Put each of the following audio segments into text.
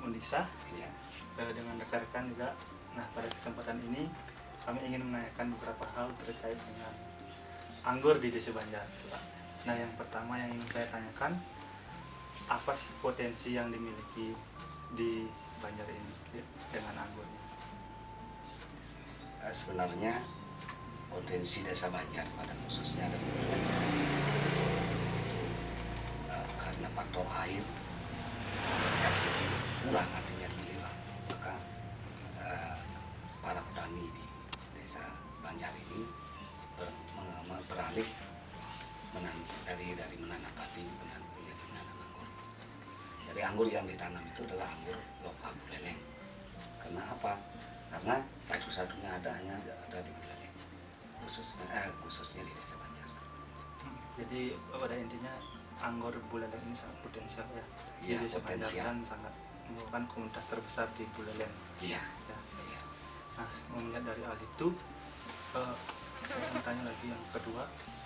Undisa, Iya. dengan rekan-rekan juga. Nah, pada kesempatan ini kami ingin menanyakan beberapa hal terkait dengan anggur di Desa Banjar, Pak. Nah, yang pertama yang ingin saya tanyakan, apa sih potensi yang dimiliki di Banjar ini dengan anggurnya? Sebenarnya potensi Desa Banjar pada khususnya adalah karena faktor air kasih kurang, artinya giliran, maka para petani di Desa Banjar ini beralih dari menanam padi menjadi menanam anggur. Jadi anggur yang ditanam itu adalah anggur lokal Buleleng. Karena apa? Karena satu-satunya hanya ada di Buleleng, khususnya di Desa Banjar. Jadi pada intinya anggur Buleleng ini sangat potensial ya. Iya, di Desa potensial. Banjar kan sangat merupakan komunitas terbesar di Buleleng. Iya. Ya. Iya. Nah, melihat dari hal itu, saya mau tanya lagi yang kedua,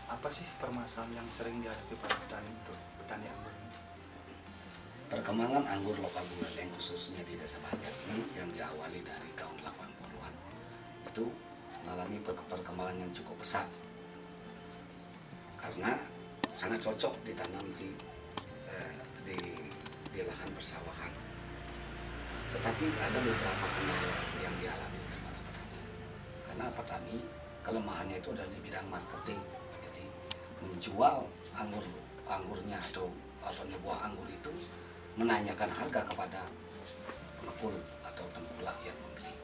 apa sih permasalahan yang sering dihadapi para petani untuk petani anggur ini? Perkembangan anggur lokal Buleleng khususnya di Desa Banjar ini yang diawali dari tahun 80-an itu mengalami perkembangan yang cukup pesat karena sangat cocok ditanam di lahan persawahan. Tetapi ada beberapa kendala yang dialami oleh para petani. Karena petani kelemahannya itu adalah di bidang marketing. Jadi menjual anggurnya atau buah anggur itu menanyakan harga kepada pengepul atau tengkulak yang membeli.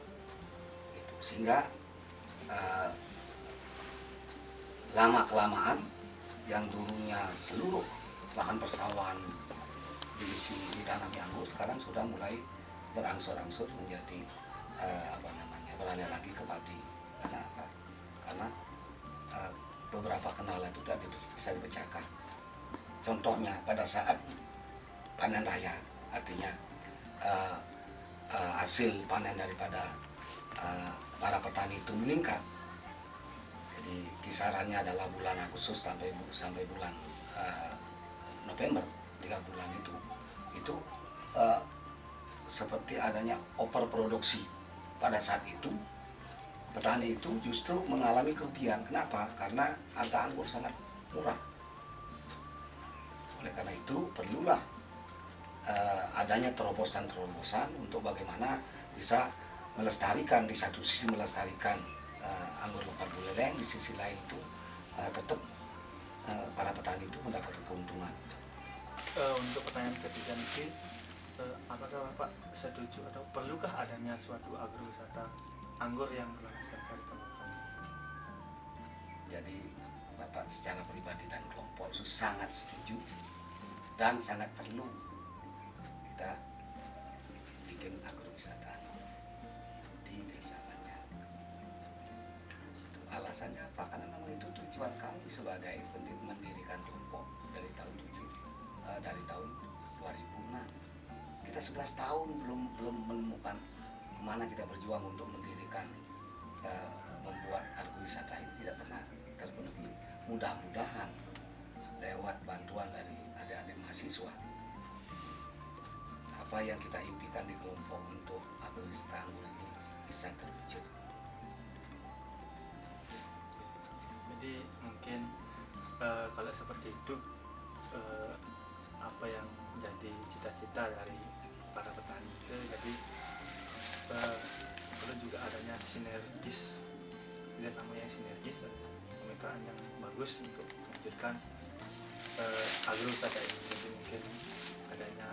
Itu sehingga lama kelamaan yang dulunya seluruh lahan persawahan ditanami anggur sekarang sudah mulai berangsur-angsur menjadi beralih lagi ke padi. Karena apa? Karena beberapa kendala itu tidak bisa dipecahkan. Contohnya pada saat panen raya, artinya hasil panen daripada para petani itu meningkat. Jadi kisarannya adalah bulan Agustus sampai bulan November, 3 bulan itu seperti adanya overproduksi. Pada saat itu petani itu justru mengalami kerugian. Kenapa? Karena harga anggur sangat murah. Oleh karena itu perlulah adanya terobosan-terobosan untuk bagaimana bisa melestarikan, di satu sisi melestarikan anggur lokal Buleleng, di sisi lain itu tetap para petani itu mendapatkan keuntungan. Untuk pertanyaan ketiga nanti, apakah Bapak setuju atau perlukah adanya suatu agrowisata anggur yang berlandaskan kearifan lokal? Jadi Bapak secara pribadi dan kelompok itu sangat setuju dan sangat perlu kita bikin agrowisata di Desa Banjar. Alasannya apa? Karena memang itu tujuan kami sebagai mendirikan kelompok dari tahun 2006. Kita 11 tahun belum menemukan kemana kita berjuang untuk mendirikan membuat agrowisata ini tidak pernah terpenuhi. Mudah-mudahan lewat bantuan dari adik-adik mahasiswa, apa yang kita impikan di kelompok untuk agrowisata anggur ini bisa terwujud. Jadi mungkin kalau seperti itu, apa yang menjadi cita-cita dari para petani itu, jadi perlu juga adanya sinergis, kerjasama yang sinergis, kemitraan yang bagus untuk mewujudkan agrowisata ini. Jadi mungkin adanya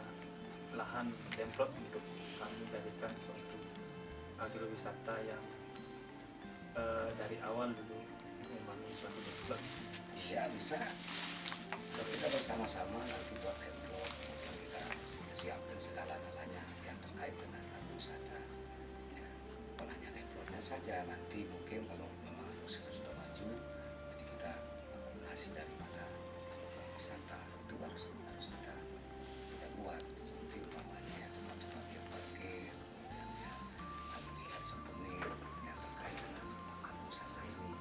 lahan template untuk kami jadikan suatu agrowisata yang dari awal dulu membangun suatu template. Iya, bisa. Kita bersama-sama nanti buat template, kita siapkan segala-galanya yang terkait dengan agrowisata. Ya, bukan hanya template-nya saja, nanti mungkin kalau memang agrowisata sudah maju, jadi kita akumulasi daripada wisata itu harus kita buat, seperti umpamanya ya tempat-tempat yang parkir, kemudian ya melihat souvenir yang terkait dengan agrowisata ini.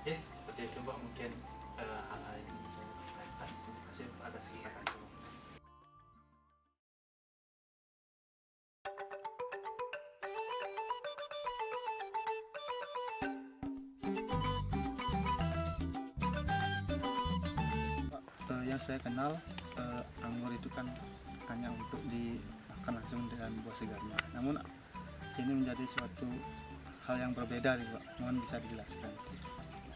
Ya, seperti itu Pak, mungkin hal-hal yang saya tanyakan. Terima kasih atas kesempatan. yang saya kenal anggur itu kan hanya untuk dimakan langsung dengan buah segarnya. Namun ini menjadi suatu hal yang berbeda nih Pak. Mohon bisa dijelaskan.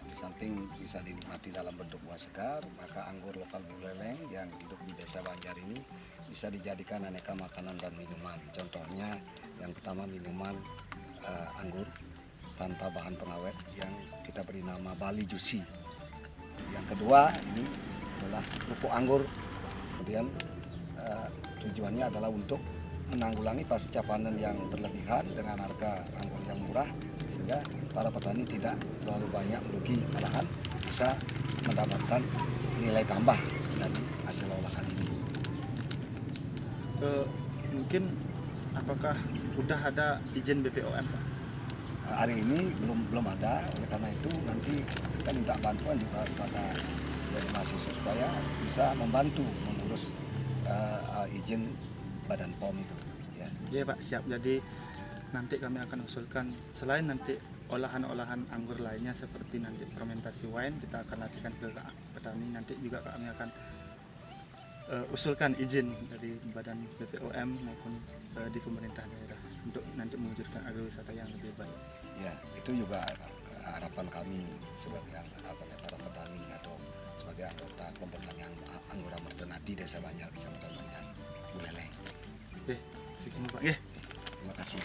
Di samping bisa dinikmati dalam bentuk buah segar, maka anggur lokal Buleleng yang hidup di Desa Banjar ini bisa dijadikan aneka makanan dan minuman. Contohnya yang pertama minuman anggur tanpa bahan pengawet yang kita beri nama Bali Juicy. Yang kedua ini adalah kerupuk anggur. Kemudian tujuannya adalah untuk menanggulangi pasca panen yang berlebihan dengan harga anggur yang murah, sehingga para petani tidak terlalu banyak merugi, malahan bisa mendapatkan nilai tambah dari hasil olahan ini. Mungkin apakah udah ada izin BPOM Pak? Hari ini belum ada, oleh karena itu nanti kita minta bantuan juga kepada dari mahasiswa supaya bisa membantu mengurus izin Badan POM itu. Ya. Iya Pak, siap. Jadi nanti kami akan usulkan selain nanti olahan-olahan anggur lainnya seperti nanti fermentasi wine kita akan latihkan ke petani, nanti juga kami akan usulkan izin dari Badan BPOM maupun di pemerintah daerah untuk nanti mewujudkan agrowisata yang lebih baik. Ya, itu juga harapan kami sebagai para petani atau sebagai anggota kelompok tani Anggora Mertenati Desa Banjar, Kecamatan Banjar, Buleleng. Oke, sekian Pak. Terima kasih.